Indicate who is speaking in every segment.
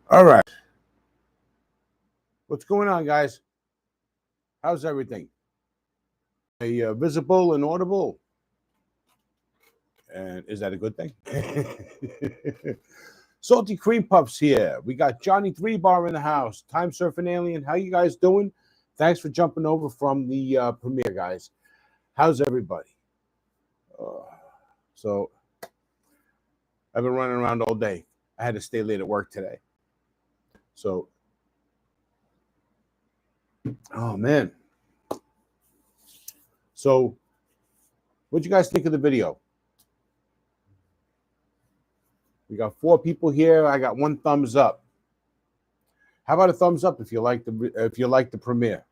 Speaker 1: All right. What's going on, guys? How's everything? Visible and audible. And is that a good thing? Salty Cream Puffs here. We got Johnny 3 Bar in the house. Time Surfing Alien. How you guys doing? Thanks for jumping over from the premiere, guys. How's everybody? So I've been running around all day. I had to stay late at work today. So, oh man. So, what'd you guys think of the video? We got 4 people here. I got 1 thumbs up. How about a thumbs up if you like the premiere?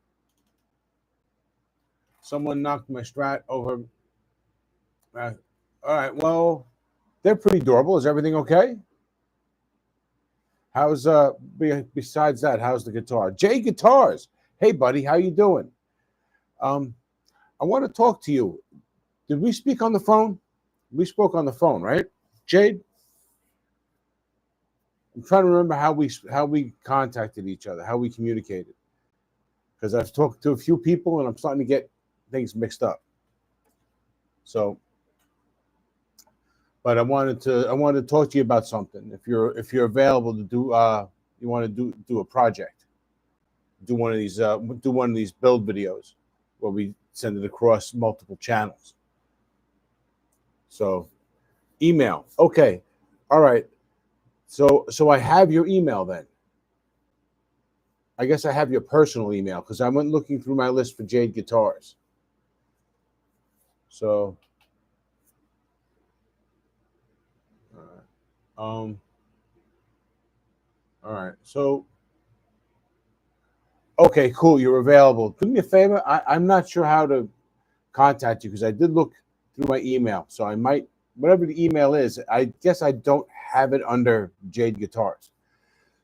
Speaker 1: Someone knocked my Strat over. All right. Well, they're pretty durable. Is everything okay? How's besides that? How's the guitar? Jay Guitars. Hey, buddy, how you doing? I want to talk to you. Did we speak on the phone? We spoke on the phone, right, Jade? I'm trying to remember how we contacted each other, how we communicated, because I've talked to a few people and I'm starting to get things mixed up. So, but I wanted to talk to you about something. If you're available to do, you want to do a project, do one of these build videos where we send it across multiple channels. So, email. Okay, all right. So I have your email then. I guess I have your personal email because I went looking through my list for Jade Guitars. So, all right. So, okay, cool. You're available. Do me a favor. I'm not sure how to contact you because I did look through my email. So I might, whatever the email is, I guess I don't have it under Jade Guitars.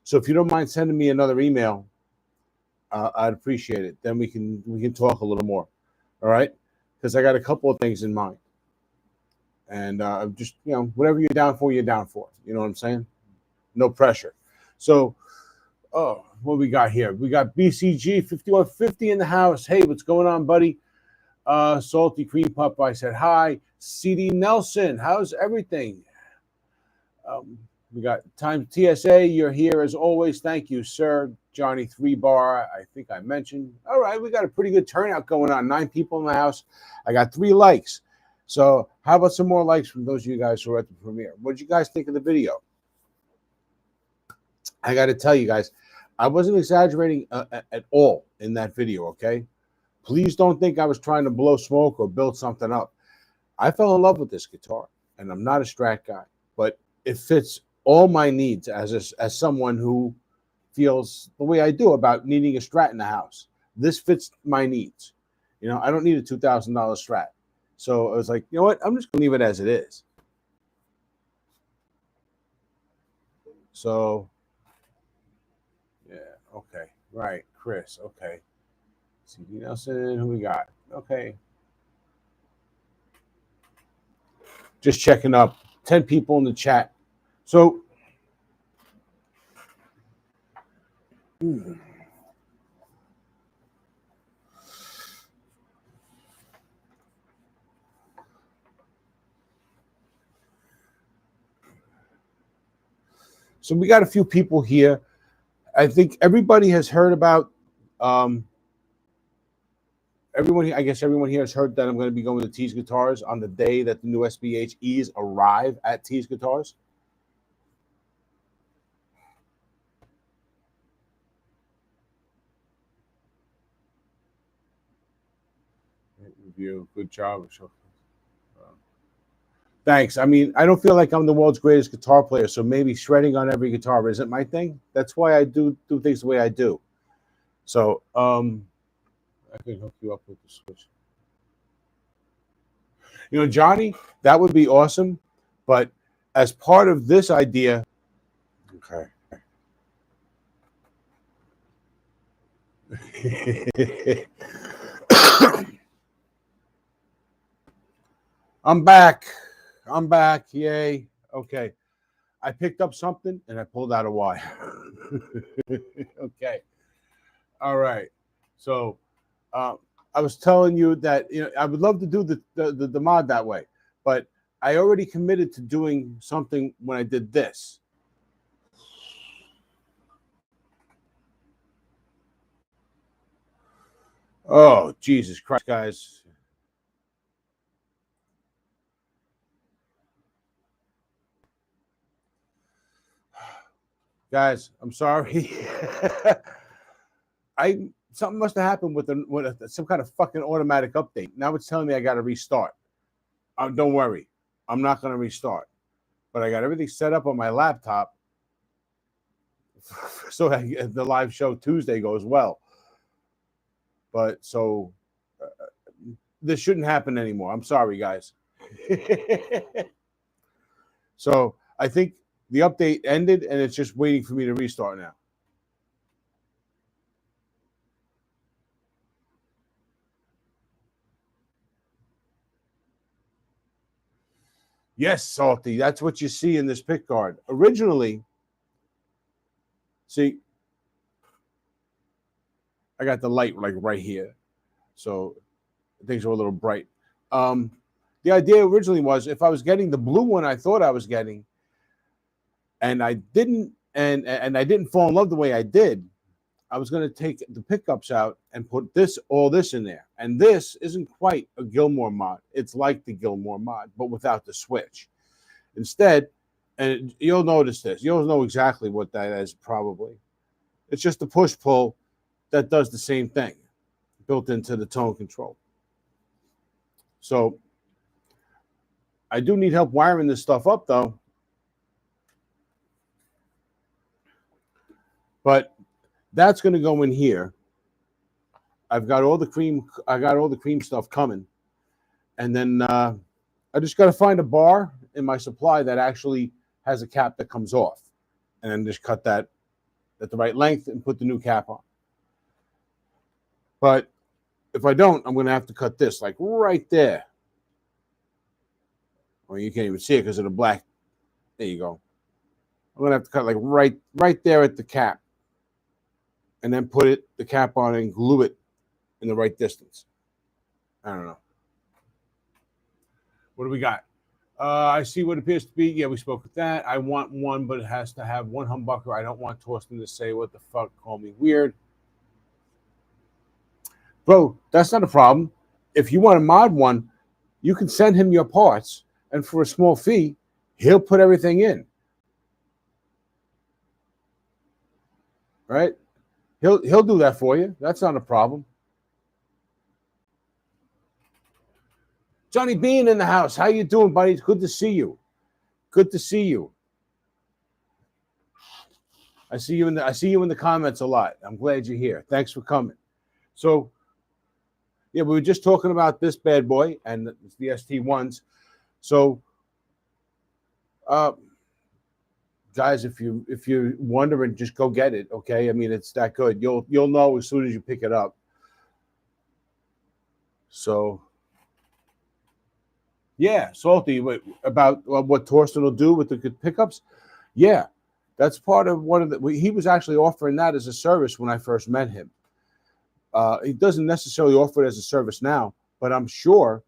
Speaker 1: So if you don't mind sending me another email, I'd appreciate it. Then we can talk a little more. All right? Because I got a couple of things in mind. And just, whatever you're down for, you're down for. You know what I'm saying? No pressure. So, what we got here? We got BCG 5150 in the house. Hey, what's going on, buddy? Salty Cream Pup, I said hi. CD Nelson, how's everything? We got Time TSA, you're here as always. Thank you, sir. Johnny 3 Bar, I think I mentioned. All right, we got a pretty good turnout going on. 9 people in the house. I got 3 likes. So how about some more likes from those of you guys who are at the premiere? What did you guys think of the video? I got to tell you guys, I wasn't exaggerating at all in that video, okay? Please don't think I was trying to blow smoke or build something up. I fell in love with this guitar, and I'm not a Strat guy, but it fits all my needs as someone who feels the way I do about needing a Strat in the house. This fits my needs. I don't need a $2,000 Strat. So I was like, you know what? I'm just going to leave it as it is. So, yeah, okay. Right, Chris, okay. CD Nelson, who we got? Okay. Just checking up. 10 people in the chat. So, we got a few people here. I think everybody has heard about everyone. I guess everyone here has heard that I'm going to be going to Tees Guitars on the day that the new SBHEs arrive at Tees Guitars. Review, good job. Thanks. I mean, I don't feel like I'm the world's greatest guitar player, so maybe shredding on every guitar isn't my thing. That's why I do things the way I do. So, I can hook you up with the switch. Johnny, that would be awesome. But as part of this idea, okay. I'm back. Yay. Okay. I picked up something and I pulled out a wire. Okay. All right. So uh, I was telling you that I would love to do the mod that way, but I already committed to doing something when I did this. Oh, Jesus Christ, guys. Guys, I'm sorry. Something must have happened with some kind of fucking automatic update. Now it's telling me I got to restart. Don't worry, I'm not going to restart. But I got everything set up on my laptop so that the live show Tuesday goes well. But so this shouldn't happen anymore. I'm sorry, guys. So I think the update ended and it's just waiting for me to restart now. Yes, Salty. That's what you see in this pick guard. Originally, see, I got the light like right here. So things are a little bright. The idea originally was if I was getting the blue one I thought I was getting, and I didn't, and I didn't fall in love the way I did, I was going to take the pickups out and put all this in there. And this isn't quite a Gilmore mod. It's like the Gilmore mod, but without the switch. Instead, and you'll notice this, you'll know exactly what that is probably. It's just a push-pull that does the same thing built into the tone control. So I do need help wiring this stuff up, though. But that's going to go in here. I've got all the cream. I got all the cream stuff coming, and then I just got to find a bar in my supply that actually has a cap that comes off, and then just cut that at the right length and put the new cap on. But if I don't, I'm going to have to cut this like right there. Well, you can't even see it because of the black. There you go. I'm going to have to cut like right there at the cap, and then put the cap on and glue it in the right distance. I don't know. What do we got? I see what appears to be. Yeah, we spoke with that. I want one, but it has to have one humbucker. I don't want Torsten to say, what the fuck, call me weird. Bro, that's not a problem. If you want to mod one, you can send him your parts, and for a small fee, he'll put everything in. Right? He'll do that for you. That's not a problem. Johnny Bean in the house. How you doing, buddy? It's good to see you. Good to see you. I see you in the comments a lot. I'm glad you're here. Thanks for coming. So, yeah, we were just talking about this bad boy and the ST1s. So, guys, if you're wondering, just go get it. Okay, I mean it's that good. You'll know as soon as you pick it up. So. Yeah, Salty, about what Torsten will do with the pickups. Yeah, that's part of one of the. He was actually offering that as a service when I first met him. He doesn't necessarily offer it as a service now, but I'm sure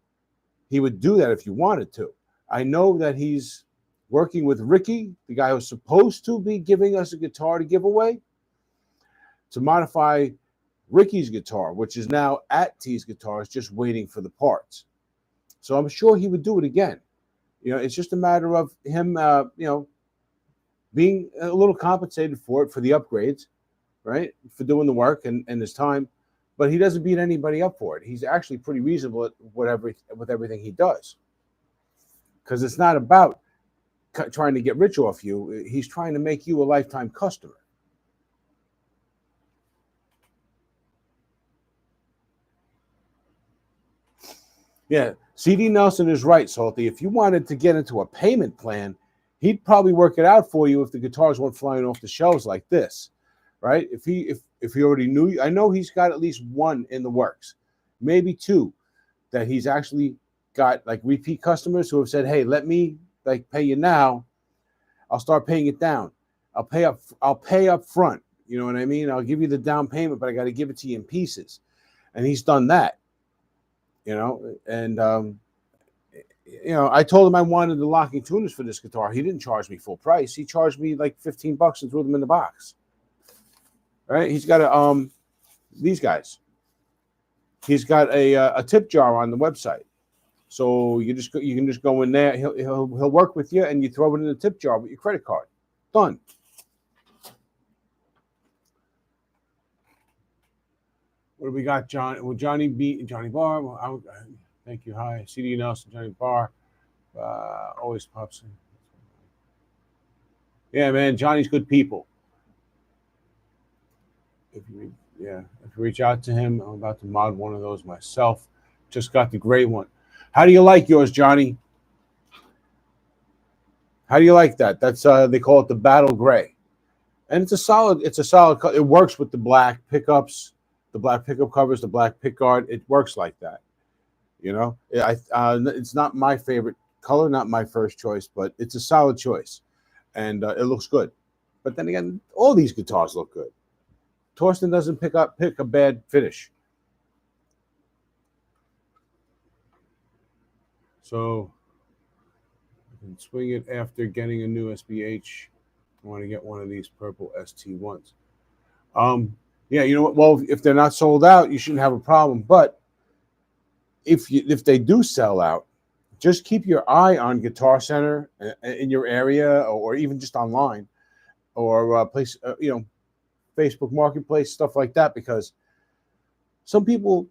Speaker 1: he would do that if you wanted to. I know that he's working with Ricky, the guy who's supposed to be giving us a guitar to give away, to modify Ricky's guitar, which is now at T's Guitars, just waiting for the parts. So I'm sure he would do it again. It's just a matter of him, being a little compensated for it, for the upgrades, right? For doing the work and his time. But he doesn't beat anybody up for it. He's actually pretty reasonable at with everything he does. Because it's not about trying to get rich off you. He's trying to make you a lifetime customer. Yeah, CD Nelson is right, Salty. If you wanted to get into a payment plan, he'd probably work it out for you if the guitars weren't flying off the shelves like this, right? If he already knew you, I know he's got at least one in the works, maybe two, that he's actually got like repeat customers who have said, "Hey, let me like pay you now. I'll start paying it down. I'll pay up front. You know what I mean? I'll give you the down payment, but I got to give it to you in pieces. And he's done that, and I told him I wanted the locking tuners for this guitar. He didn't charge me full price. He charged me like $15 and threw them in the box. Right? He's got these guys. He's got a tip jar on the website. So you can just go in there. He'll work with you, and you throw it in the tip jar with your credit card. Done. What do we got, John? Well, Johnny Barr. Well, thank you. Hi, CD Nelson, Johnny Barr. Always pops in. Yeah, man, Johnny's good people. If you reach out to him, I'm about to mod one of those myself. Just got the gray one. How do you like yours, Johnny? How do you like that? That's they call it the Battle Gray, and it's a solid color. It works with the black pickups, the black pickup covers, the black pick guard. It works like that. It's not my favorite color, not my first choice, but it's a solid choice, and it looks good. But then again, all these guitars look good. Torsten doesn't pick a bad finish. So I can swing it after getting a new SBH. I want to get one of these purple ST1s. Yeah, you know what? Well, if they're not sold out, you shouldn't have a problem. But if they do sell out, just keep your eye on Guitar Center in your area, or even just online, or Facebook Marketplace, stuff like that, because some people,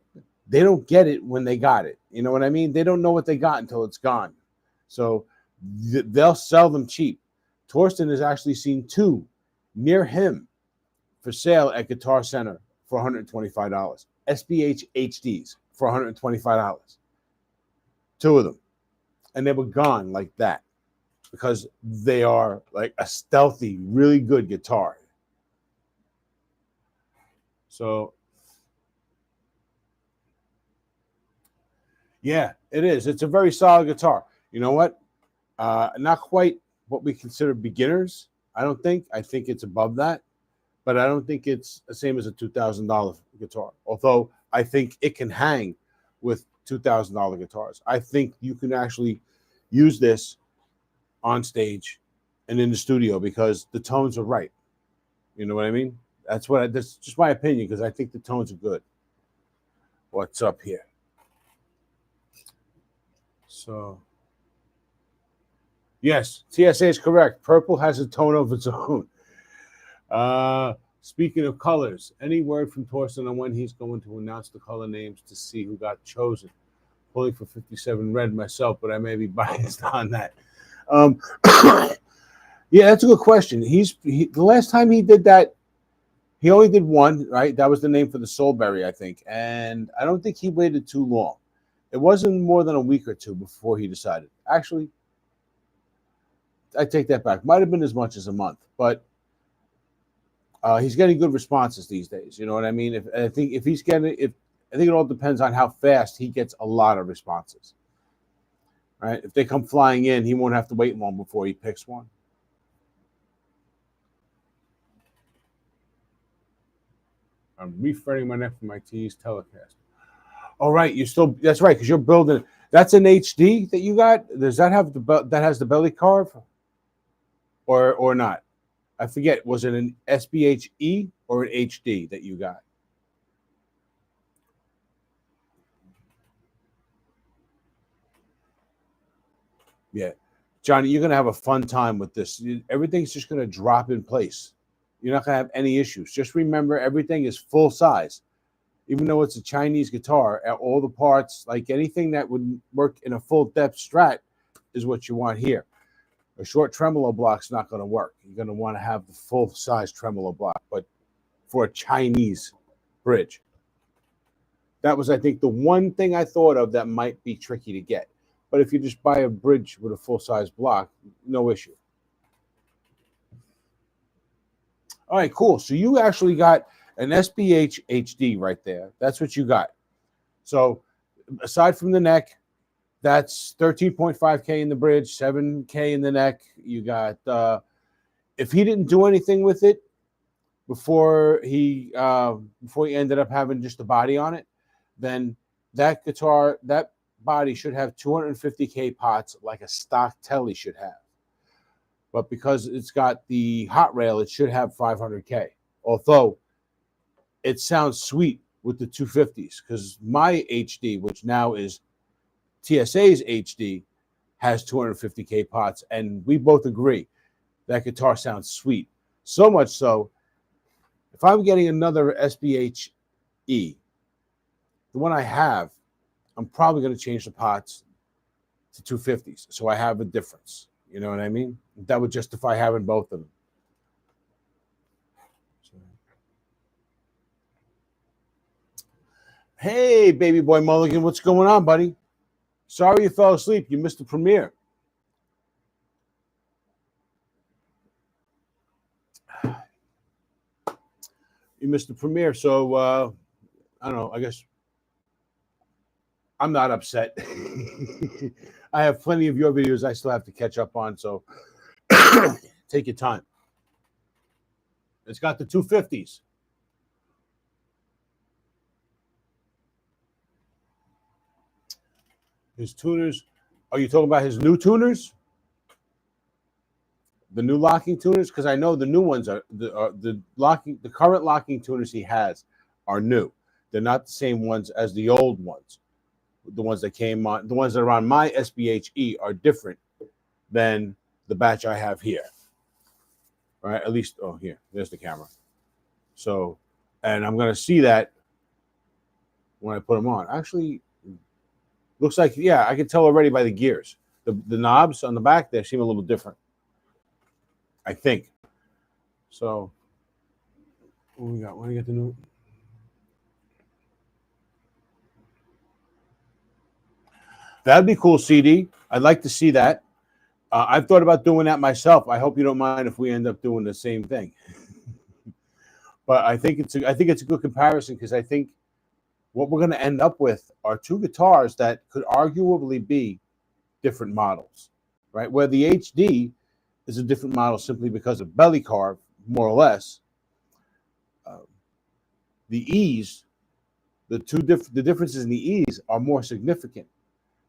Speaker 1: they don't get it when they got it. You know what I mean? They don't know what they got until it's gone. So they'll sell them cheap. Torsten has actually seen two near him for sale at Guitar Center for $125. SBH HDs for $125. Two of them. And they were gone like that because they are like a stealthy, really good guitar. So, yeah, it is. It's a very solid guitar. You know what? Not quite what we consider beginners, I don't think. I think it's above that. But I don't think it's the same as a $2,000 guitar. Although I think it can hang with $2,000 guitars. I think you can actually use this on stage and in the studio because the tones are right. You know what I mean? That's just my opinion, because I think the tones are good. What's up here? So, yes, TSA is correct. Purple has a tone of its own. Speaking of colors, any word from Torsten on when he's going to announce the color names to see who got chosen? Pulling for 57 red myself, but I may be biased on that. Yeah, that's a good question. The last time he did that, he only did one, right? That was the name for the Soulberry, I think. And I don't think he waited too long. It wasn't more than a week or two before he decided. Actually, I take that back. Might have been as much as a month, but he's getting good responses these days. You know what I mean? I think it all depends on how fast he gets a lot of responses. Right? If they come flying in, he won't have to wait long before he picks one. I'm refretting my neck for my T's Telecaster. All right, that's right, because you're building. That's an HD that you got. Does that have that has the belly carve, or not? I forget. Was it an SBHE or an HD that you got? Yeah, Johnny, you're gonna have a fun time with this. Everything's just gonna drop in place. You're not gonna have any issues. Just remember, everything is full size. Even though it's a Chinese guitar, all the parts, like anything that would work in a full depth Strat, is what you want here. A short tremolo block's not going to work. You're going to want to have the full size tremolo block, but for a Chinese bridge. That was, I think, the one thing I thought of that might be tricky to get. But if you just buy a bridge with a full size block, no issue. All right, cool. So you actually got an SBH HD right there. That's what you got. So aside from the neck, that's 13.5K in the bridge, 7K in the neck. You got If he didn't do anything with it before he ended up having just the body on it, then that guitar, that body should have 250K pots like a stock Telly should have. But because it's got the hot rail, it should have 500K. Although it sounds sweet with the 250s, because my HD, which now is TSA's HD, has 250K pots, and we both agree that guitar sounds sweet. So much so, if I'm getting another SBHE, the one I have, I'm probably going to change the pots to 250s, so I have a difference. You know what I mean? That would justify having both of them. Hey, baby boy Mulligan, what's going on, buddy? Sorry you fell asleep. You missed the premiere. You missed the premiere, so I don't know. I guess I'm not upset. I have plenty of your videos I still have to catch up on, so take your time. It's got the 250s. His tuners. Are you talking about his new tuners? The new locking tuners? Because I know the new ones are the current locking tuners he has are new. They're not the same ones as the old ones. The ones that came on, the ones that are on my SBHE are different than the batch I have here. Right? At least, oh, here, there's the camera. So, and I'm going to see that when I put them on. Actually, looks like, yeah, I can tell already by the gears. The knobs on the back there seem a little different, I think. So, what we got? When do we get the new? That'd be cool, CD. I'd like to see that. I've thought about doing that myself. I hope you don't mind if we end up doing the same thing. But I think it's a good comparison, because I think what we're going to end up with are two guitars that could arguably be different models, right? Where the HD is a different model simply because of belly carve, more or less. The E's, the differences in the E's are more significant.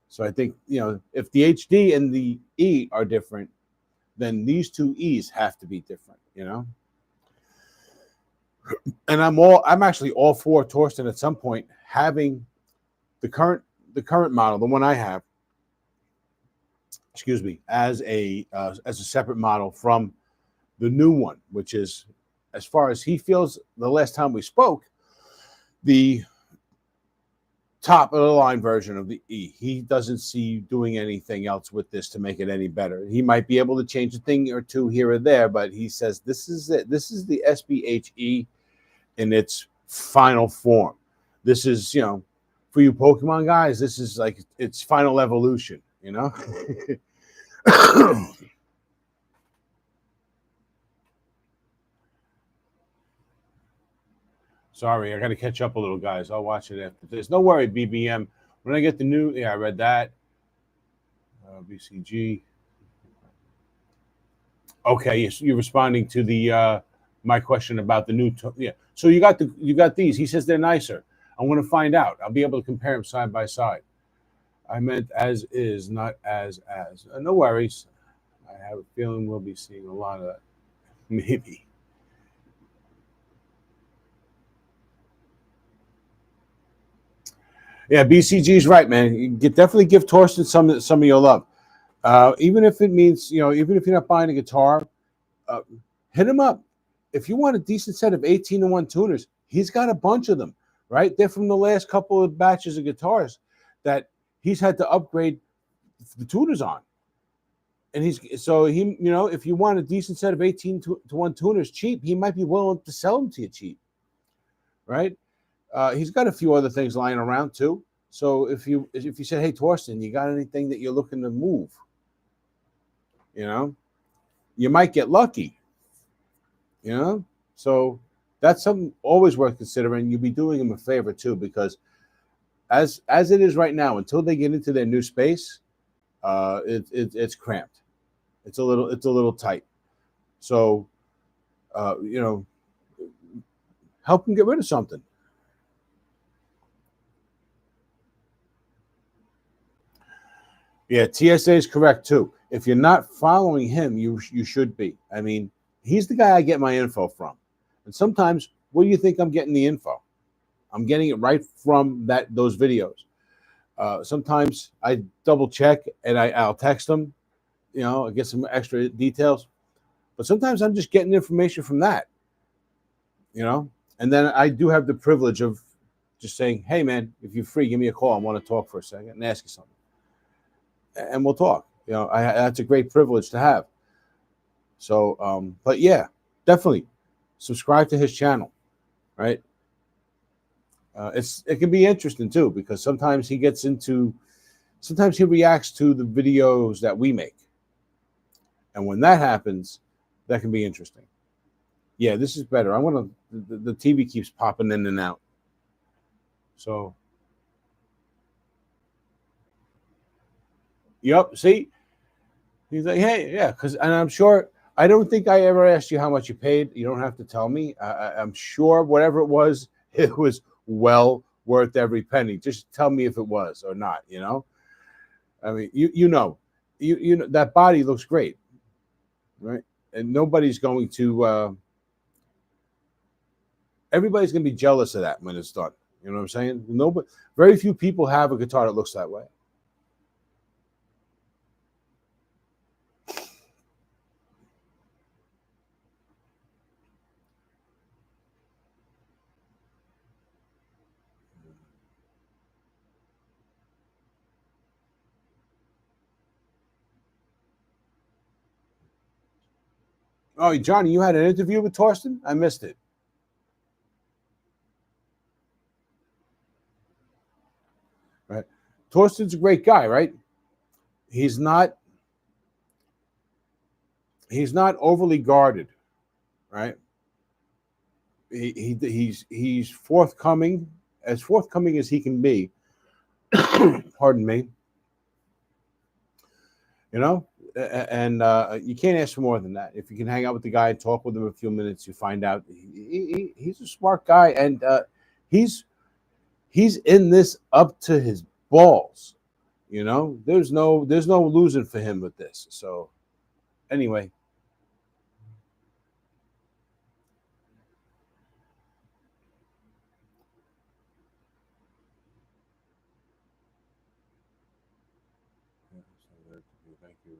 Speaker 1: So I think, if the HD and the E are different, then these two E's have to be different, And I'm actually all for Torsten at some point having the current model, the one I have, as a separate model from the new one, which is, as far as he feels, the last time we spoke, the top of the line version of the E. He doesn't see doing anything else with this to make it any better. He might be able to change a thing or two here or there, but he says this is it. This is the SBHE in its final form. This is, for you Pokemon guys, this is like its final evolution, Sorry, I got to catch up a little, guys. I'll watch it after this. No worry, BBM. When I get the new, I read that. BCG. Okay, yes, you're responding to the my question about the new. So you got these. He says they're nicer. I want to find out. I'll be able to compare them side by side. I meant as is, not as. No worries. I have a feeling we'll be seeing a lot of that. Maybe. Yeah, BCG's right, man. You definitely give Torsten some of your love. Even if it means, even if you're not buying a guitar, hit him up. If you want a decent set of 18-to-1 tuners, he's got a bunch of them, right? They're from the last couple of batches of guitars that he's had to upgrade the tuners on. And if you want a decent set of 18-to-1 tuners cheap, he might be willing to sell them to you cheap, right? He's got a few other things lying around too. So if you said, "Hey, Torsten, you got anything that you're looking to move?" You might get lucky. So that's something always worth considering. You'll be doing him a favor too, because as it is right now, until they get into their new space, it's cramped. It's a little tight. So, help him get rid of something. Yeah, TSA is correct too. If you're not following him, you should be. I mean, he's the guy I get my info from. And sometimes, where do you think I'm getting the info? I'm getting it right from those videos. Sometimes I double check and I'll text them, I get some extra details. But sometimes I'm just getting information from that, And then I do have the privilege of just saying, hey, man, if you're free, give me a call. I want to talk for a second and ask you something. And we'll talk. That's a great privilege to have. So, but yeah, definitely subscribe to his channel, right? It can be interesting too, because sometimes he reacts to the videos that we make. And when that happens, that can be interesting. Yeah, this is better. The TV keeps popping in and out. So, yep, see? He's like, hey, yeah, and I'm sure, I don't think I ever asked you how much you paid. You don't have to tell me. I'm sure whatever it was well worth every penny. Just tell me if it was or not, I mean, you know that body looks great, right? And nobody's going to everybody's going to be jealous of that when it's done. You know what I'm saying? Very few people have a guitar that looks that way. Oh, Johnny, you had an interview with Torsten? I missed it. Right. Torsten's a great guy, right? He's not overly guarded, right? He's forthcoming as he can be. Pardon me. And you can't ask for more than that. If you can hang out with the guy and talk with him a few minutes, you find out he's a smart guy, and he's in this up to his balls. There's no losing for him with this. So anyway. Thank you.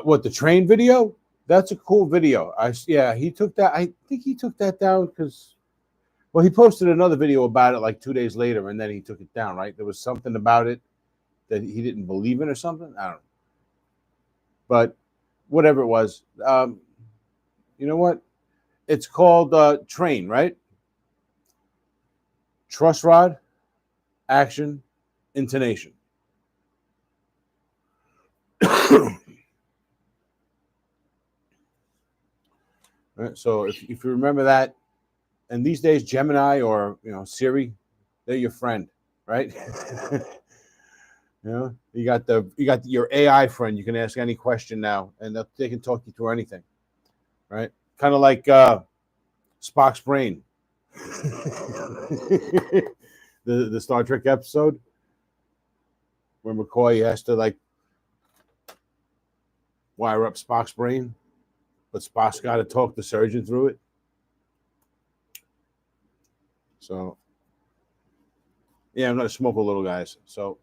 Speaker 1: What, the train video? That's a cool video. He took that. I think he took that down because, well, he posted another video about it like 2 days later, and then he took it down. Right? There was something about it that he didn't believe in or something. I don't know. But whatever it was, you know what? It's called Train, right? Truss rod, action, intonation. Right? So if you remember that, and these days Gemini or Siri, they're your friend, right? You got your AI friend. You can ask any question now, and they can talk you through anything, right? Kind of like Spock's brain, the Star Trek episode where McCoy has to like wire up Spock's brain, but Spock's got to talk the surgeon through it. So, yeah, I'm not a smoker, little guys. So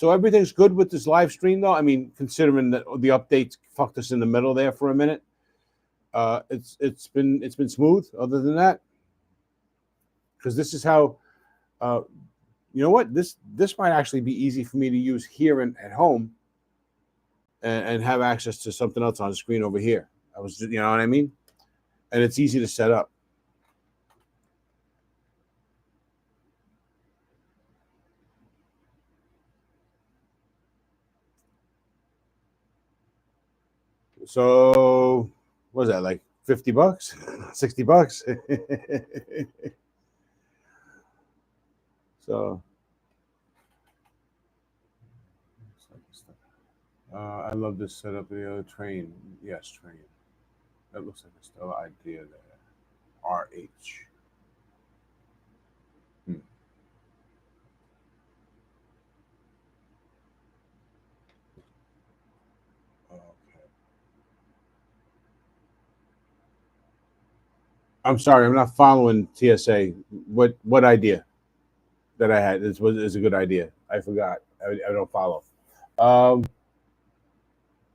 Speaker 1: everything's good with this live stream, though. I mean, considering that the updates fucked us in the middle there for a minute, it's been smooth. Other than that, because this is how, you know what, this might actually be easy for me to use here at home, and have access to something else on the screen over here. You know what I mean? And it's easy to set up. So, what was that, like $50, $60? So, I love this setup of the other train. Yes, train. That looks like a stellar idea there. RH. Hmm. Okay. I'm sorry, I'm not following TSA. What idea that I had is a good idea? I forgot. I don't follow. Um.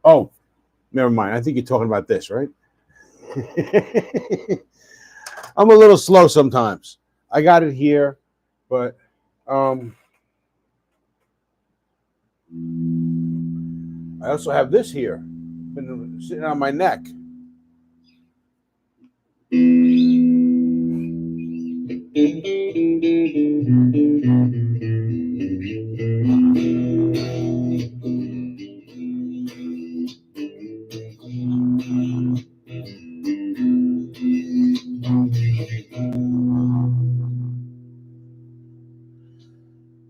Speaker 1: Oh, never mind. I think you're talking about this, right? I'm a little slow sometimes. I got it here, but um, I also have this here, been sitting on my neck.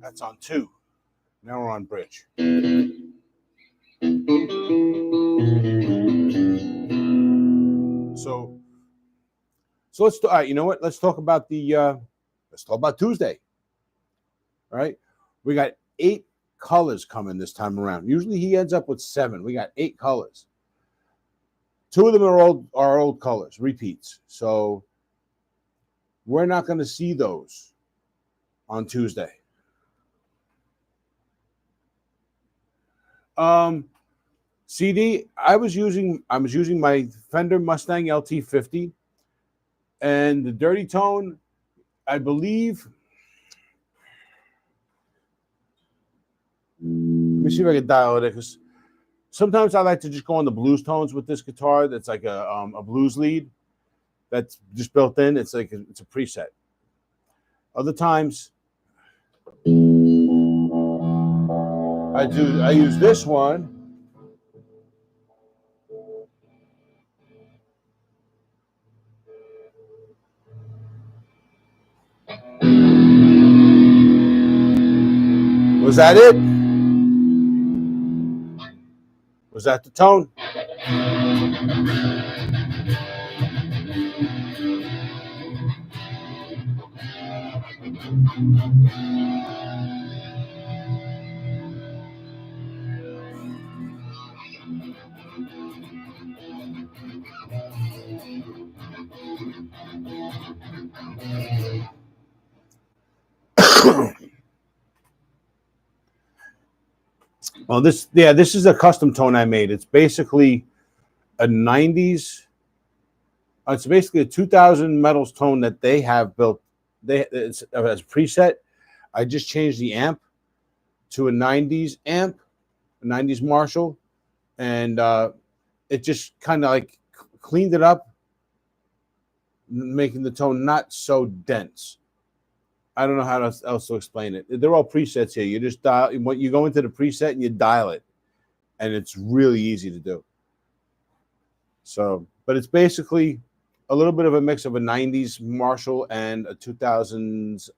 Speaker 1: That's on two. Now we're on bridge. So, so let's. All right, you know what? Let's talk about the. Let's talk about Tuesday. All right, we got 8 colors coming this time around. Usually he ends up with 7. We got 8 colors. 2 of them are old colors, repeats. So we're not going to see those on Tuesday. CD, I was using my Fender Mustang LT50, and the dirty tone, I believe. Let me see if I can dial it because sometimes I like to just go on the blues tones with this guitar. That's like a blues lead that's just built in. It's like it's a preset. Other times, I use this one. Was that it? Was that the tone? Well, this is a custom tone I made. It's basically a 90s. It's basically a 2000 metals tone that they have built. It's as preset. I just changed the amp to a 90s amp, a 90s Marshall, and it just kind of like cleaned it up, making the tone not so dense. I don't know how else to explain it. They're all presets here. You just dial. You go into the preset and you dial it, and it's really easy to do. So, but it's basically a little bit of a mix of a 90s Marshall and a 2000s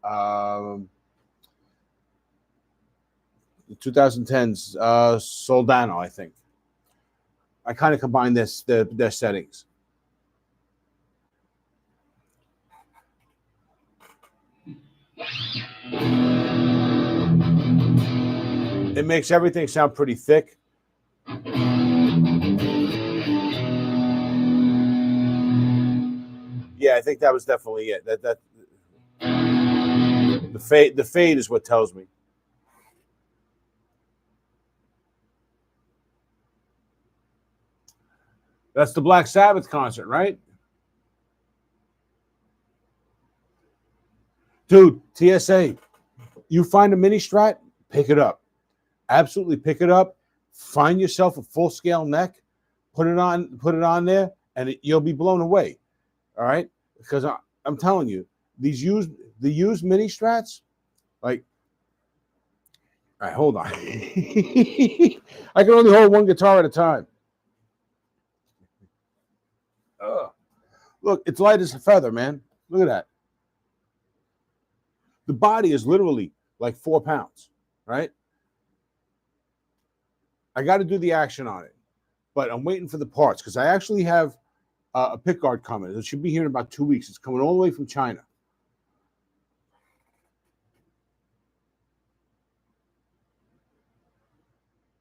Speaker 1: 2010s Soldano, I think. I kind of combine their settings. It makes everything sound pretty thick. Yeah, I think that was definitely it. That the fade is what tells me. That's the Black Sabbath concert, right? Dude, TSA, you find a mini strat, pick it up. Absolutely pick it up. Find yourself a full scale neck, put it on there, and you'll be blown away. All right? Because I'm telling you, the used mini strats, like, all right, hold on. I can only hold one guitar at a time. Ugh. Look, it's light as a feather, man. Look at that. The body is literally like 4 pounds, right? I got to do the action on it, but I'm waiting for the parts because I actually have a pickguard coming. It should be here in about 2 weeks. It's coming all the way from China.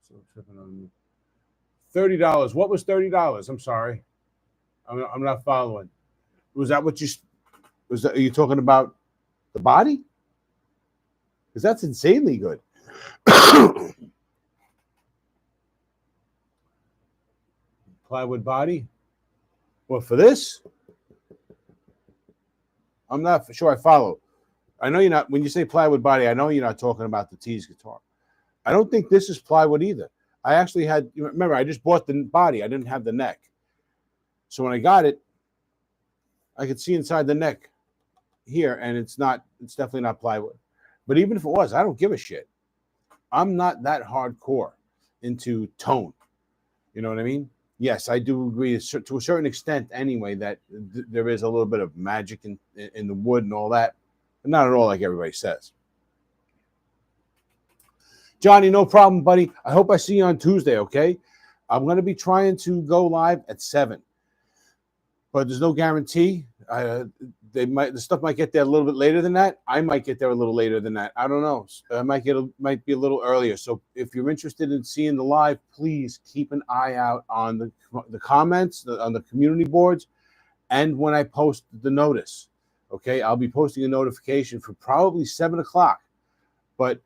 Speaker 1: So tripping on me. $30. What was $30? I'm sorry. I'm not following. Was that what you was? That, are you talking about the body? Because that's insanely good. Plywood body. Well, for this, I'm not sure I follow. I know you're not. When you say plywood body, I know you're not talking about the T's guitar. I don't think this is plywood either. I actually had. Remember, I just bought the body. I didn't have the neck. So when I got it, I could see inside the neck here, and it's not. It's definitely not plywood. But even if it was, I don't give a shit. I'm not that hardcore into tone. You know what I mean? Yes, I do agree to a certain extent anyway that there is a little bit of magic in the wood and all that, but not at all like everybody says. Johnny, no problem, buddy. I hope I see you on Tuesday, okay? I'm going to be trying to go live at 7, but there's no guarantee. The stuff might get there a little bit later than that. I might get there a little later than that. I don't know. I might be a little earlier. So if you're interested in seeing the live, please keep an eye out on the comments on the community boards, and when I post the notice. Okay, I'll be posting a notification for probably 7 o'clock, but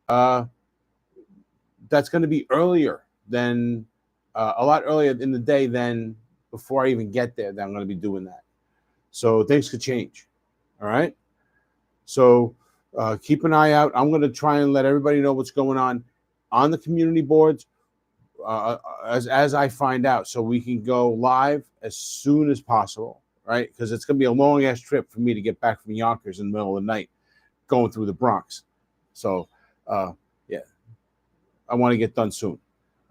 Speaker 1: that's going to be earlier than a lot earlier in the day than before I even get there. That I'm going to be doing that. So things could change. All right. So keep an eye out. I'm going to try and let everybody know what's going on the community boards as I find out, so we can go live as soon as possible. Right. Because it's going to be a long ass trip for me to get back from Yonkers in the middle of the night going through the Bronx. So, yeah, I want to get done soon.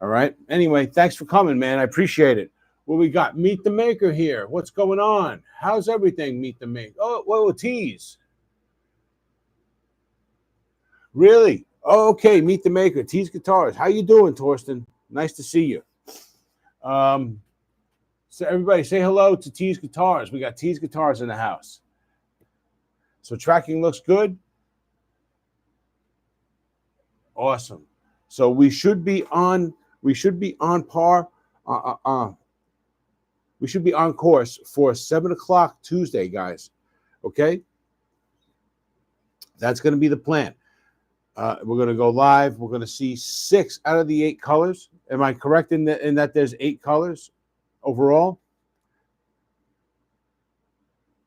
Speaker 1: All right. Anyway, thanks for coming, man. I appreciate it. Well, we got Meet the Maker here. What's going on? How's everything, Meet the Maker? Oh, whoa, tease. Really? Oh, okay, Meet the Maker. Tease Guitars. How you doing, Torsten? Nice to see you. So everybody say hello to Tease Guitars. We got Tease Guitars in the house. So tracking looks good. Awesome. So we should be on par. We should be on course for 7 o'clock Tuesday, guys. Okay? That's going to be the plan. We're going to go live. We're going to see 6 out of the 8 colors. Am I correct in that there's 8 colors overall?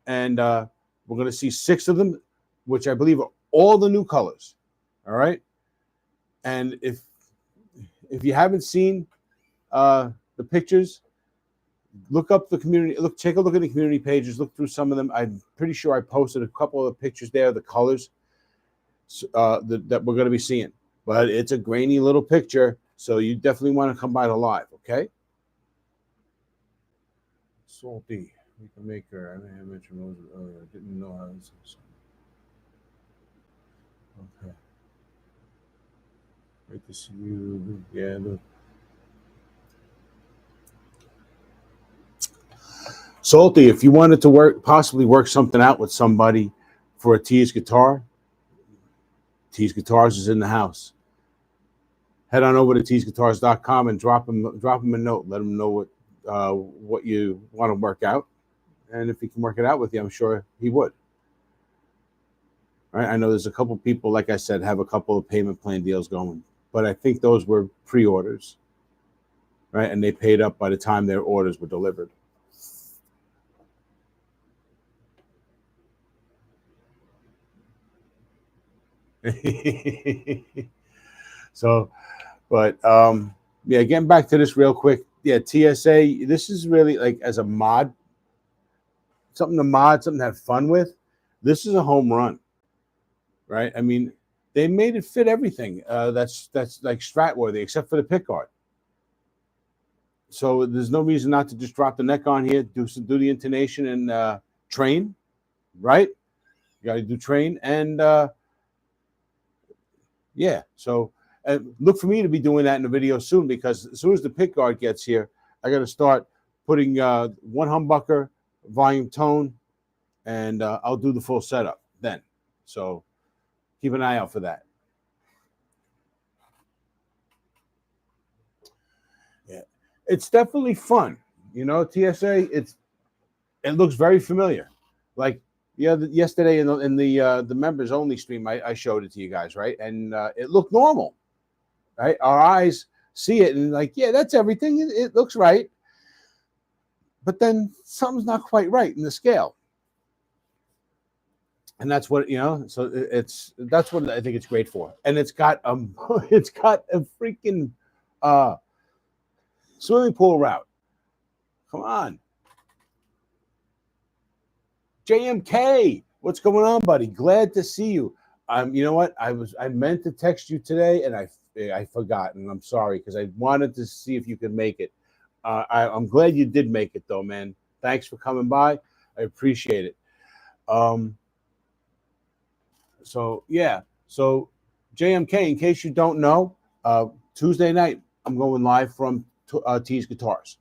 Speaker 1: And we're going to see 6 of them, which I believe are all the new colors. All right? And if you haven't seen the pictures, look up the community. Take a look at the community pages. Look through some of them. I'm pretty sure I posted a couple of pictures there, the colors that we're going to be seeing. But it's a grainy little picture, so you definitely want to come by the live, okay? Salty, we can make her. I may have mentioned those earlier. I didn't know how this was. Okay. Great to see you. Yeah, look. Salty, if you wanted to possibly work something out with somebody for a Tease guitar, Tease Guitars is in the house. Head on over to teaseguitars.com and drop him a note. Let him know what you want to work out, and if he can work it out with you, I'm sure he would. All right, I know there's a couple people, like I said, have a couple of payment plan deals going, but I think those were pre-orders, right? And they paid up by the time their orders were delivered. So, but yeah, getting back to this real quick. Yeah, TSA, this is really like as a mod, something to mod, something to have fun with. This is a home run, right? I mean, they made it fit everything that's like Strat-worthy, except for the pickguard. So there's no reason not to just drop the neck on here, do the intonation and train, right? You got to do train and yeah. So And look for me to be doing that in the video soon, because as soon as the pick guard gets here, I got to start putting one humbucker, volume tone, and I'll do the full setup then. So keep an eye out for that. Yeah, it's definitely fun. You know, TSA. It looks very familiar. Like yesterday in the members only stream, I showed it to you guys, right? And it looked normal, right? Our eyes see it and like, yeah, that's everything. It looks right. But then something's not quite right in the scale. And that's what, you know, so that's what I think it's great for. And it's got a freaking swimming pool route. Come on. JMK, what's going on, buddy? Glad to see you. You know what? I meant to text you today, and I forgot, and I'm sorry, because I wanted to see if you could make it. I'm glad you did make it, though, man. Thanks for coming by. I appreciate it. So yeah. So JMK, in case you don't know, Tuesday night I'm going live from T's Guitars.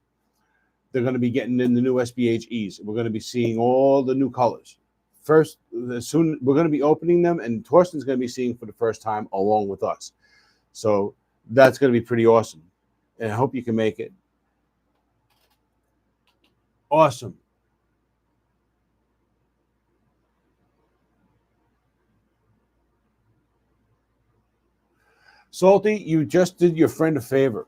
Speaker 1: They're going to be getting in the new SBHEs. We're going to be seeing all the new colors. First, soon we're going to be opening them, and Torsten's going to be seeing for the first time along with us. So that's going to be pretty awesome. And I hope you can make it. Awesome. Salty, you just did your friend a favor.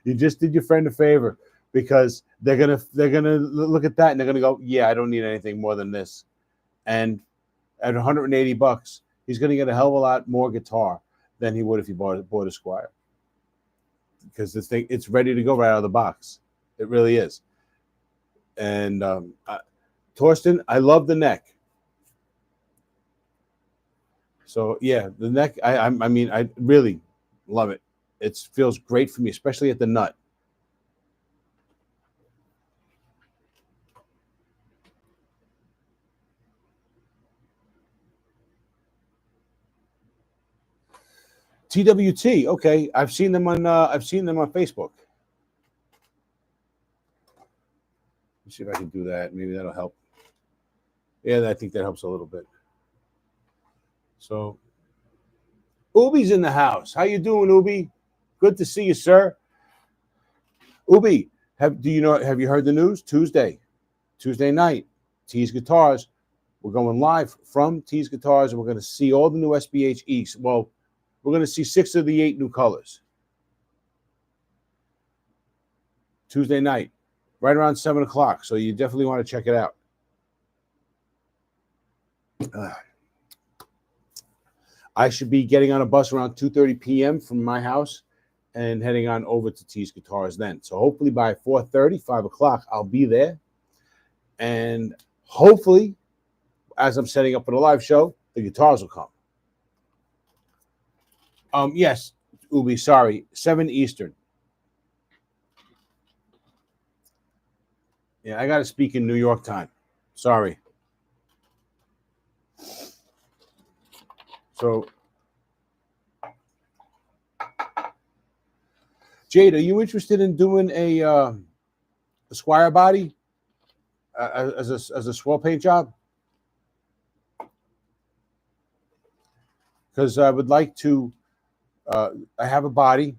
Speaker 1: You just did your friend a favor, because they're gonna look at that and they're gonna go, yeah, I don't need anything more than this. And at $180, he's gonna get a hell of a lot more guitar than he would if he bought a Squire, because this thing, it's ready to go right out of the box. It really is. And Torsten, I love the neck. So yeah, the neck. I mean, I really love it. It feels great for me, especially at the nut. TWT. Okay, I've seen them on Facebook. Let's see if I can do that. Maybe that'll help. Yeah, I think that helps a little bit. So, Ubi's in the house. How you doing, Ubi? Good to see you, sir. Ubi, have you heard the news? Tuesday night, T's Guitars. We're going live from T's Guitars, and we're going to see all the new SBHEs. Well, we're going to see 6 of the 8 new colors. Tuesday night, right around 7 o'clock. So you definitely want to check it out. I should be getting on a bus around 2:30 p.m. from my house and heading on over to T's Guitars then. So hopefully by 4:30, 5 o'clock, I'll be there. And hopefully, as I'm setting up for the live show, the guitars will come. Yes, Ubi, sorry, 7 Eastern. Yeah, I got to speak in New York time. Sorry. So, Jade, are you interested in doing a Squire body as a swirl paint job? Because I would like to. I have a body,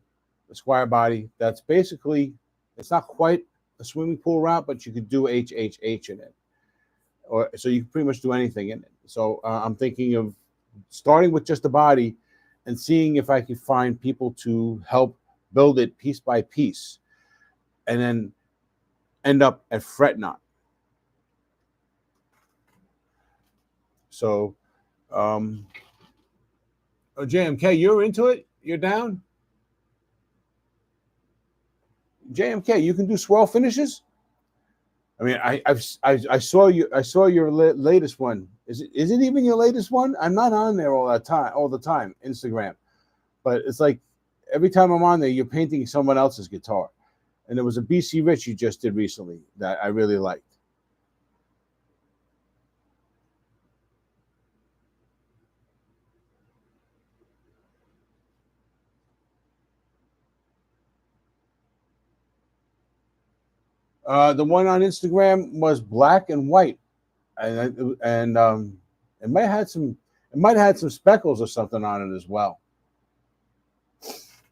Speaker 1: a Squire body that's basically, it's not quite a swimming pool route, but you could do HHH in it, or so you can pretty much do anything in it. So I'm thinking of starting with just the body and seeing if I can find people to help build it piece by piece, and then end up at fret knot. So, JMK, you're into it? You're down? JMK, you can do swirl finishes? I mean, I saw your latest one. Is it even your latest one? I'm not on there all the time, Instagram. But it's like every time I'm on there, you're painting someone else's guitar. And there was a BC Rich you just did recently that I really liked. The one on Instagram was black and white, and it might have had some speckles or something on it as well.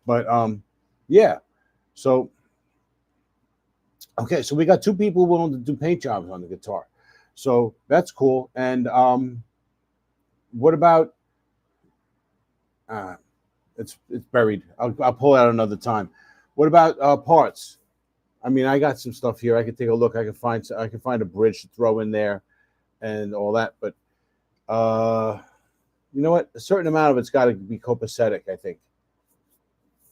Speaker 1: But yeah. So okay, so we got two people willing to do paint jobs on the guitar, so that's cool. And what about? Uh, it's buried. I'll pull it out another time. What about parts? I mean, I got some stuff here. I can take a look. I can find a bridge to throw in there and all that. But you know what? A certain amount of it's got to be copacetic, I think.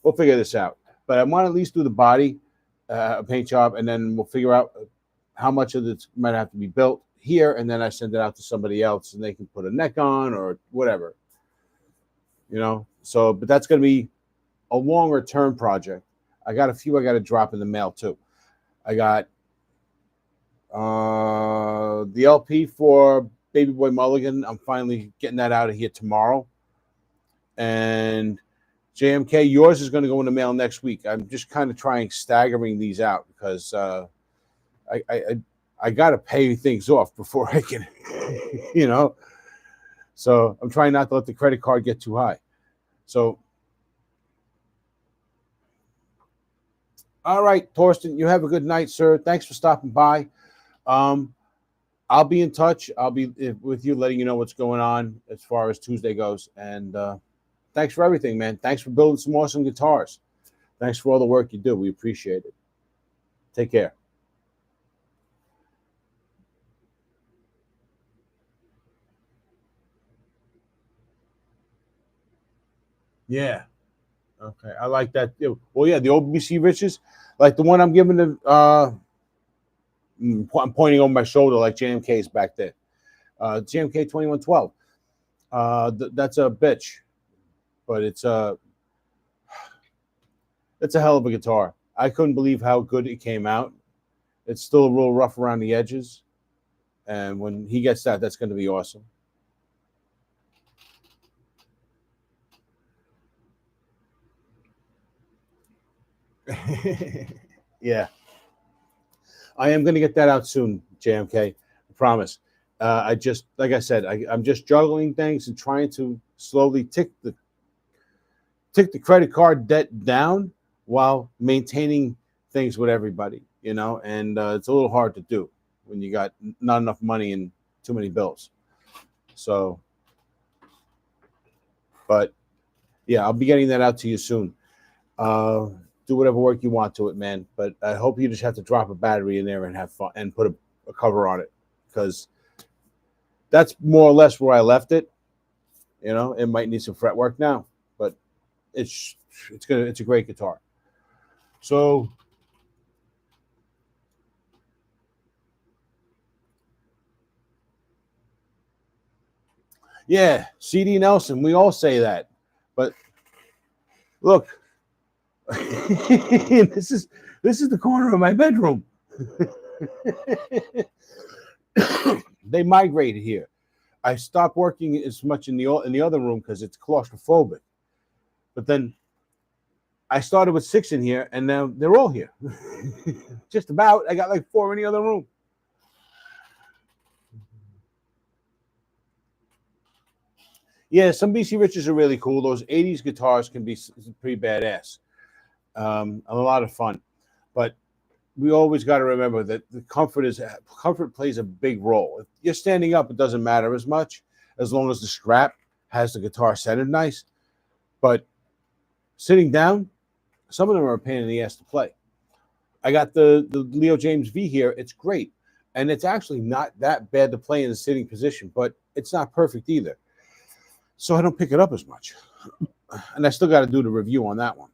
Speaker 1: We'll figure this out. But I want to at least do the body, a paint job, and then we'll figure out how much of it might have to be built here, and then I send it out to somebody else, and they can put a neck on or whatever. You know? So, but that's going to be a longer term project. I got a few I got to drop in the mail too. I got the LP for Baby Boy Mulligan. I'm finally getting that out of here tomorrow. And JMK, yours is going to go in the mail next week. I'm just kind of staggering these out because I got to pay things off before I can, you know. So I'm trying not to let the credit card get too high. So, all right, Torsten, you have a good night, sir. Thanks for stopping by. I'll be in touch. I'll be with you, letting you know what's going on as far as Tuesday goes. And thanks for everything, man. Thanks for building some awesome guitars. Thanks for all the work you do. We appreciate it. Take care. Yeah. Okay. I like that. Well, yeah, the old BC Riches, like the one I'm giving to, I'm pointing over my shoulder like JMK's back there. JMK 2112. That's a bitch, but it's a hell of a guitar. I couldn't believe how good it came out. It's still a little rough around the edges, and when he gets that, that's going to be awesome. Yeah, I am going to get that out soon, JMK. I promise. I just, like I said, I'm just juggling things and trying to slowly tick the credit card debt down while maintaining things with everybody, you know. And it's a little hard to do when you got not enough money and too many bills. So, but yeah, I'll be getting that out to you soon. Do whatever work you want to it, man. But I hope you just have to drop a battery in there and have fun and put a cover on it, because that's more or less where I left it. You know, it might need some fretwork now, but it's a great guitar. So yeah, CD Nelson, we all say that, but look, this is the corner of my bedroom. They migrated here. I stopped working as much in the other room because it's claustrophobic. But then I started with 6 in here, and now they're all here. Just about. I got like 4 in the other room. Yeah, some BC Riches are really cool. Those 80s guitars can be pretty badass. A lot of fun. But we always got to remember that the comfort plays a big role. If you're standing up, it doesn't matter as much as long as the strap has the guitar centered nice. But sitting down, some of them are a pain in the ass to play. I got the Leo James V here. It's great. And it's actually not that bad to play in the sitting position, but it's not perfect either. So I don't pick it up as much. And I still got to do the review on that one.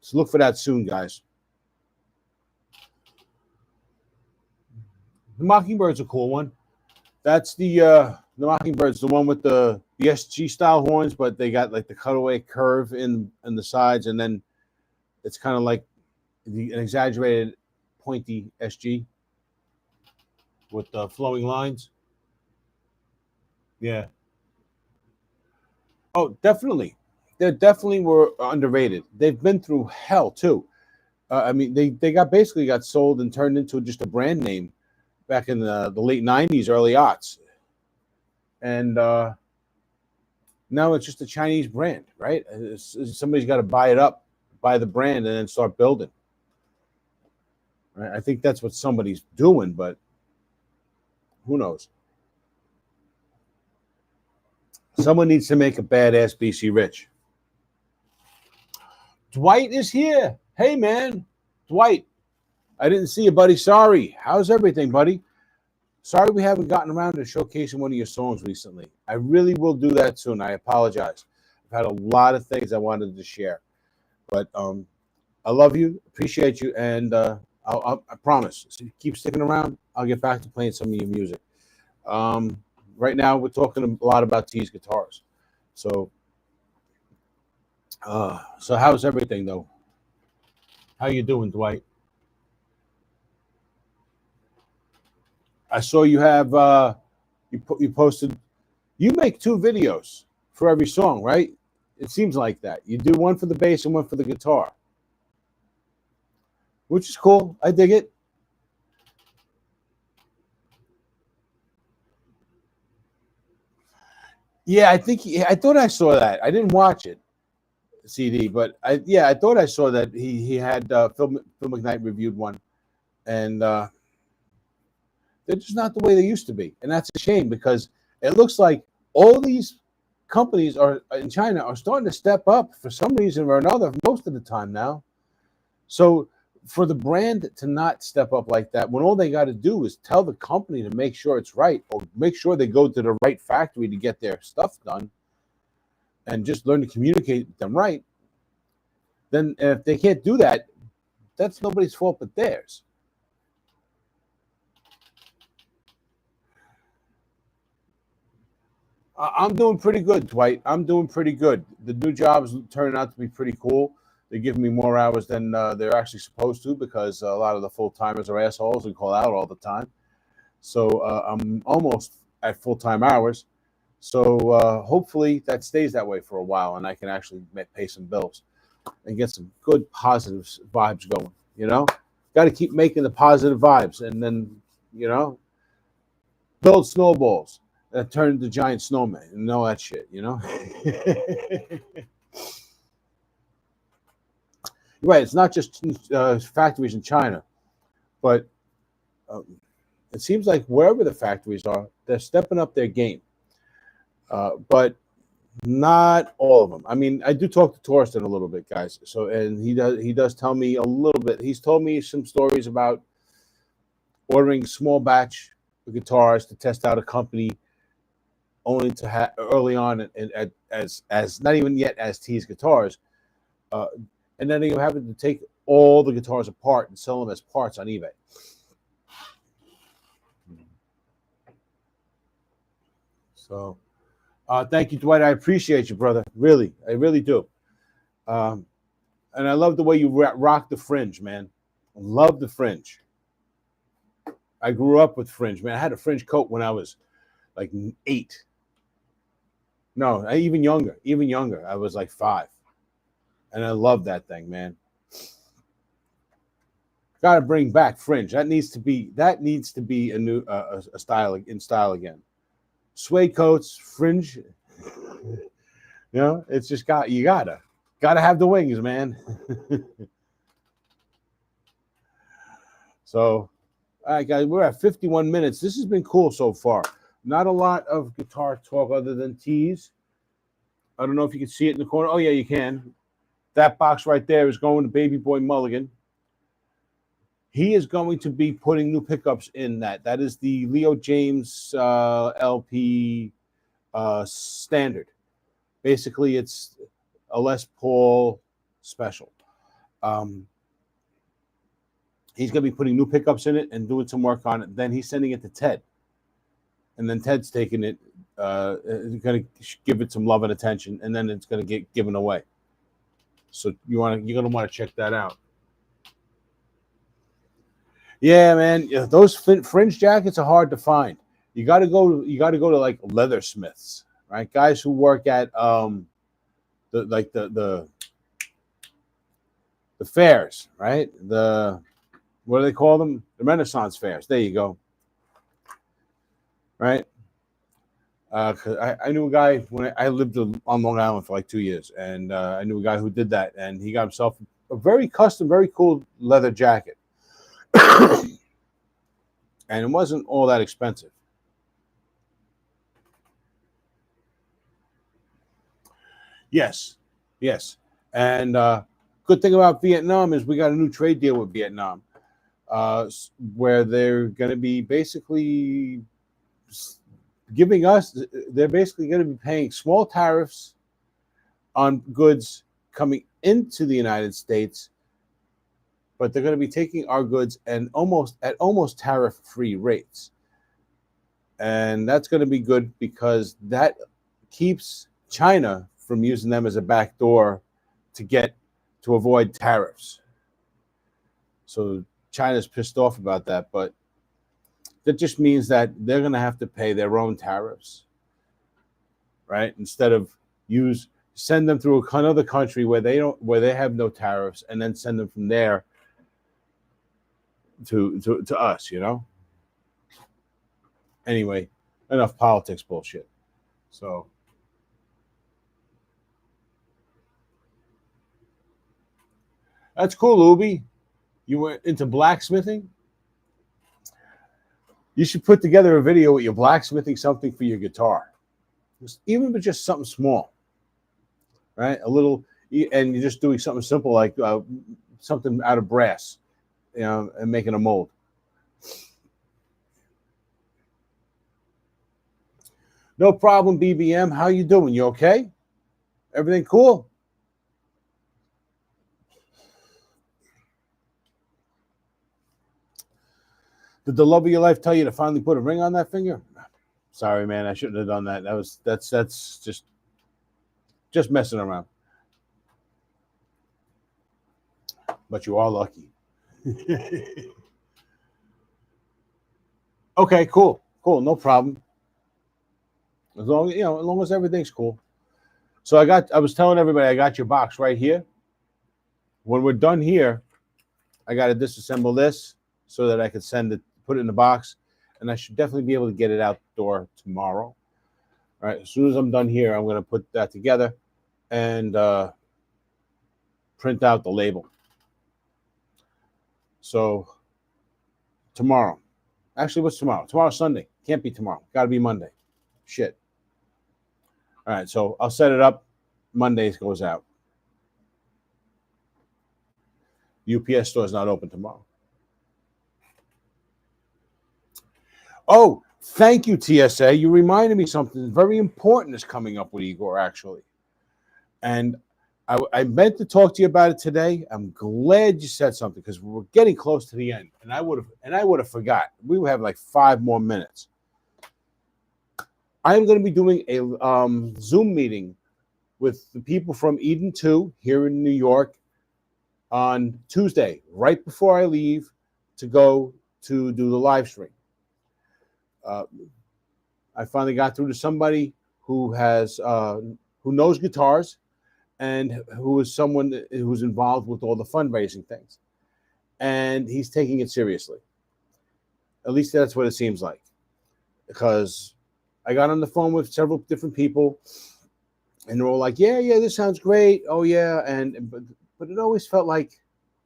Speaker 1: So look for that soon, guys. The Mockingbird's a cool one. That's the Mockingbird's the one with the SG style horns, but they got like the cutaway curve in the sides, and then it's kind of like an exaggerated pointy SG with the flowing lines. Yeah. Oh, definitely. They definitely were underrated. They've been through hell too. I mean, they got basically got sold and turned into just a brand name back in the late '90s, early aughts, and now it's just a Chinese brand, right? Somebody's got to buy it up, buy the brand, and then start building. Right? I think that's what somebody's doing, but who knows? Someone needs to make a badass BC Rich. Dwight is here. Hey, man. Dwight, I didn't see you, buddy. Sorry. How's everything, buddy? Sorry we haven't gotten around to showcasing one of your songs recently. I really will do that soon. I apologize. I've had a lot of things I wanted to share. But I love you, appreciate you, and I promise. So keep sticking around. I'll get back to playing some of your music. Right now, we're talking a lot about T's guitars. So how's everything, though? How you doing, Dwight? I saw you have you posted. You make 2 videos for every song, right? It seems like that. You do one for the bass and one for the guitar, which is cool. I dig it. Yeah, I thought I saw that. I didn't watch it, CD, but I thought I saw that he had Phil McKnight reviewed one, and they're just not the way they used to be, and that's a shame because it looks like all these companies are in China are starting to step up for some reason or another most of the time now. So for the brand to not step up like that, when all they got to do is tell the company to make sure it's right, or make sure they go to the right factory to get their stuff done, and just learn to communicate with them right, then if they can't do that, that's nobody's fault but theirs. I'm doing pretty good, Dwight. I'm doing pretty good. The new job's turning out to be pretty cool. They're giving me more hours than they're actually supposed to because a lot of the full timers are assholes and call out all the time. So I'm almost at full time hours. So hopefully that stays that way for a while, and I can actually pay some bills and get some good positive vibes going. Got to keep making the positive vibes, and then build snowballs that turn into giant snowmen and all that shit. Right. It's not just factories in China, but it seems like wherever the factories are, they're stepping up their game. But not all of them. I mean, I do talk to Torsten a little bit, guys. So, and he does tell me a little bit. He's told me some stories about ordering small batch of guitars to test out a company, only to have early on and as not even yet as T's guitars, and then you having to take all the guitars apart and sell them as parts on eBay. So, thank you, Dwight. I appreciate you, brother. Really, I really do. And I love the way you rock the fringe, man. I love the fringe. I grew up with fringe, man. I had a fringe coat when I was like 8. No, even younger. Even younger. I was like 5, and I love that thing, man. Got to bring back fringe. That needs to be a new a style in style again. Suede coats, fringe. It's just you gotta have the wings, man. So, all right, guys, we're at 51 minutes. This has been cool so far. Not a lot of guitar talk other than T's. I don't know if you can see it in the corner. Oh, yeah, you can. That box right there is going to Baby Boy Mulligan. He is going to be putting new pickups in that. That is the Leo James LP standard. Basically, it's a Les Paul special. He's going to be putting new pickups in it and doing some work on it. Then he's sending it to Ted. And then Ted's taking it, going to give it some love and attention, and then it's going to get given away. So you're going to want to check that out. Yeah, man, those fringe jackets are hard to find. You got to go to like leathersmiths, right? Guys who work at the the fairs, right? What do they call them? The Renaissance fairs. There you go. Right? 'Cause I knew a guy when I lived on Long Island for like 2 years, and I knew a guy who did that, and he got himself a very custom, very cool leather jacket, and it wasn't all that expensive. Yes, yes, and good thing about Vietnam is we got a new trade deal with Vietnam, where they're going to be basically giving us. They're basically going to be paying small tariffs on goods coming into the United States, but they're going to be taking our goods and almost tariff-free rates. And that's going to be good because that keeps China from using them as a backdoor to avoid tariffs. So China's pissed off about that, but that just means that they're going to have to pay their own tariffs, right? Instead of send them through another country where they have no tariffs, and then send them from there to us, Anyway, enough politics bullshit. So that's cool, Ubi. You went into blacksmithing? You should put together a video with you blacksmithing something for your guitar. Even if it's just something small, right? A little, and you're just doing something simple like something out of brass, and making a mold. No problem, BBM. How you doing? You okay? Everything cool? Did the love of your life tell you to finally put a ring on that finger? Sorry, man. I shouldn't have done that. That's just messing around. But you are lucky. Okay, cool. No problem. As long as everything's cool. So I was telling everybody I got your box right here. When we're done here, I got to disassemble this so that I could put it in the box, and I should definitely be able to get it out the door tomorrow. All right, as soon as I'm done here, I'm going to put that together and print out the label. So tomorrow, actually, what's tomorrow? Tomorrow's Sunday. Can't be tomorrow. Got to be Monday. Shit. All right, so I'll set it up. Mondays goes out. UPS store is not open tomorrow. Oh, thank you, TSA. You reminded me something very important is coming up with Igor, actually. And I meant to talk to you about it today. I'm glad you said something because we're getting close to the end, and I would have forgot. We would have like 5 more minutes. I am going to be doing a Zoom meeting with the people from Eden 2 here in New York on Tuesday, right before I leave to go to do the live stream. I finally got through to somebody who knows guitars and who is someone who's involved with all the fundraising things. And he's taking it seriously. At least that's what it seems like. Because I got on the phone with several different people, and they're all like, yeah, this sounds great. Oh, yeah. But it always felt like,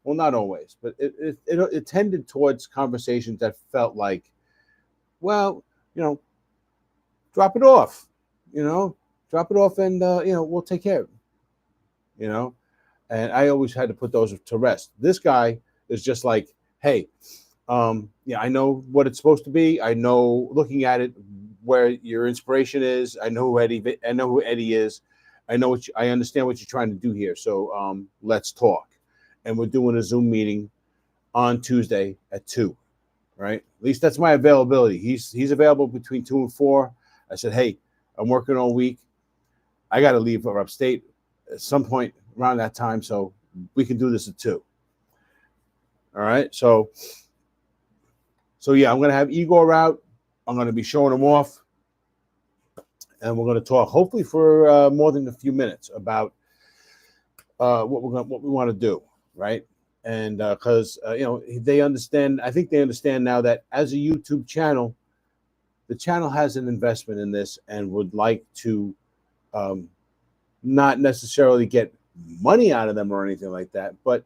Speaker 1: well, not always, but it tended towards conversations that felt like, well, drop it off, and, we'll take care of it, and I always had to put those to rest. This guy is just like, hey, I know what it's supposed to be. I know, looking at it, where your inspiration is. I know who Eddie is. I understand what you're trying to do here. So let's talk. And we're doing a Zoom meeting on Tuesday at 2. Right? At least that's my availability. He's available between 2 and 4. I said, hey, I'm working all week. I got to leave for upstate at some point around that time, so we can do this at 2. All right? So yeah, I'm going to have Igor out. I'm going to be showing him off, and we're going to talk, hopefully for more than a few minutes, about what we want to do. right? And because you know, they understand. I think they understand now that as a YouTube channel, the channel has an investment in this and would like to um, not necessarily get money out of them or anything like that, but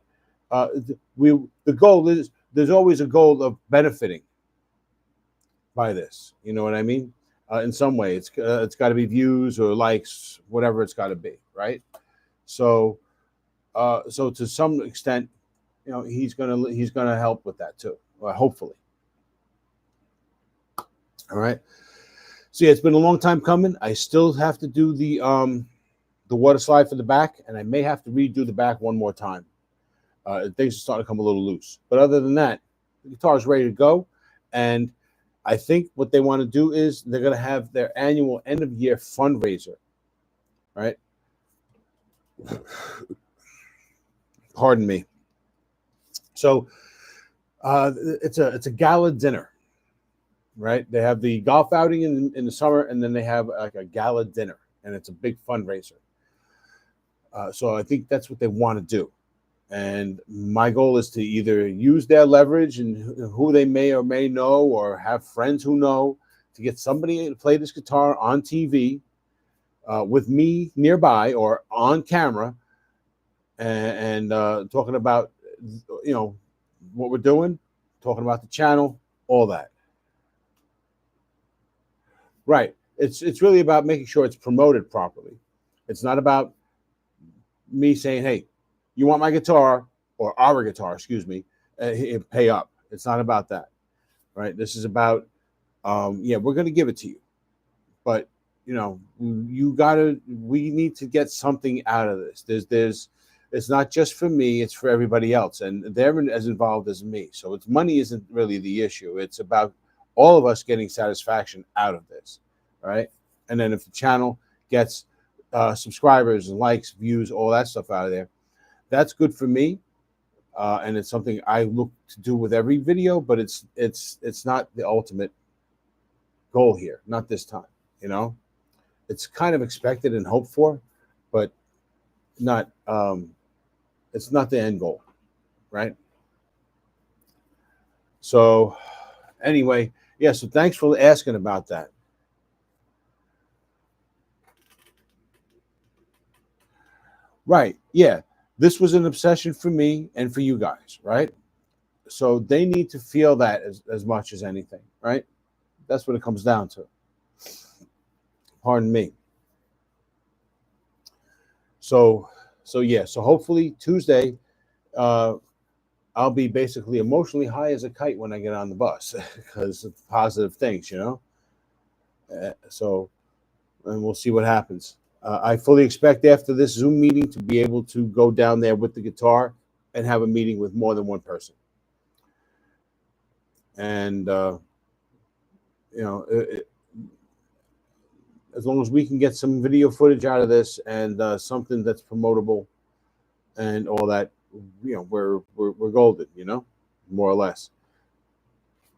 Speaker 1: the goal is, there's always a goal of benefiting by this. You know what I mean? In some way, it's got to be views or likes, whatever it's got to be, right? So so to some extent, you know, he's gonna help with that too, hopefully. All right. So yeah, it's been a long time coming. I still have to do the water slide for the back, and I may have to redo the back one more time. Things are starting to come a little loose, but other than that, the guitar is ready to go. And I think what they want to do is they're going to have their annual end of year fundraiser, right? Pardon me. So it's a gala dinner, right? They have the golf outing in the summer, and then they have like a gala dinner, and it's a big fundraiser. So I think that's what they want to do. And my goal is to either use their leverage and who they may or may know, or have friends who know, to get somebody to play this guitar on TV with me nearby or on camera, and talking about, you know, what we're doing, talking about the channel, all that. Right. It's really about making sure it's promoted properly. It's not about me saying, "Hey, you want my guitar or our guitar, excuse me, pay up." It's not about that, right? This is about, yeah, we're going to give it to you, but you know, we need to get something out of this. It's not just for me; it's for everybody else, and they're as involved as me. So it's money isn't really the issue. It's about all of us getting satisfaction out of this, right? And then if the channel gets subscribers and likes, views, all that stuff out of there, that's good for me, and it's something I look to do with every video. But it's not the ultimate goal here, not this time. You know, it's kind of expected and hoped for, but not. It's not the end goal, right? So anyway, yeah. So thanks for asking about that. Right? Yeah. This was an obsession for me and for you guys, right? So they need to feel that as much as anything, right? That's what it comes down to. Pardon me. So yeah. So hopefully Tuesday, uh, I'll be basically emotionally high as a kite when I get on the bus because of positive things, you know. So, and we'll see what happens. I fully expect after this Zoom meeting to be able to go down there with the guitar and have a meeting with more than one person. And you know, as long as we can get some video footage out of this and something that's promotable and all that, you know, we're golden, you know, more or less.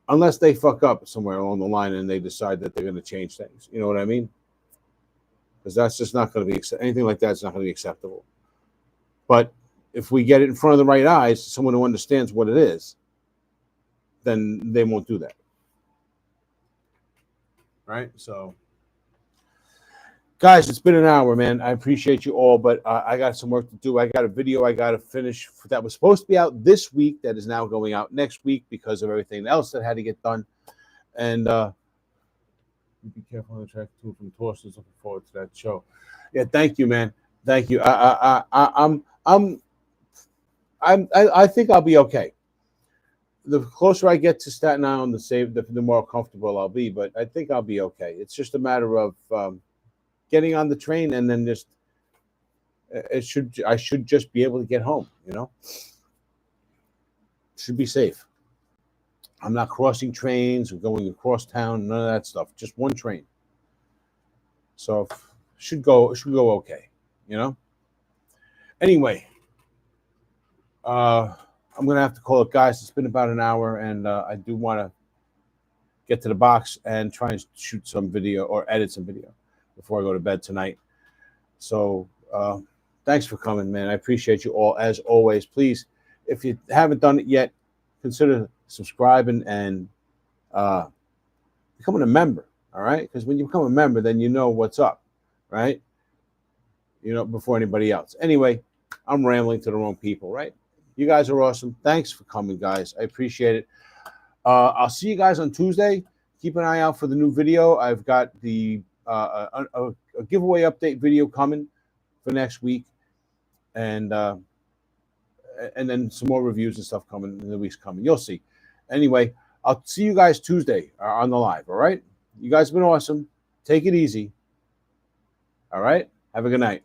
Speaker 1: Unless they fuck up somewhere along the line and they decide that they're going to change things, you know what I mean? Because that's just not going to be anything like that's not going to be acceptable. But if we get it in front of the right eyes, someone who understands what it is, then they won't do that, right? So guys, it's been an hour, man. I appreciate you all, but I got some work to do. I got a video I got to finish that was supposed to be out this week that is now going out next week because of everything else that had to get done. And be careful on the track too from Torsten's. Looking forward to that show. Yeah, thank you, man. Thank you. I think I'll be okay. The closer I get to Staten Island, the more comfortable I'll be. But I think I'll be okay. It's just a matter of getting on the train, and then just I should just be able to get home, you know. Should be safe. I'm not crossing trains or going across town, none of that stuff. Just one train. So should go okay, you know. Anyway, I'm gonna have to call it, guys. It's been about an hour, and I do want to get to the box and try and shoot some video or edit some video before I go to bed tonight. So thanks for coming, man. I appreciate you all as always. Please if you haven't done it yet, consider subscribing and becoming a member. All right, because when you become a member, then you know what's up, right? You know, before anybody else. Anyway, I'm rambling to the wrong people, right? You guys are awesome. Thanks for coming, guys. I appreciate it. I'll see you guys on Tuesday. Keep an eye out for the new video. I've got the a giveaway update video coming for next week, and then some more reviews and stuff coming in the weeks coming. You'll see. Anyway, I'll see you guys Tuesday on the live. All right. You guys have been awesome. Take it easy. All right. Have a good night.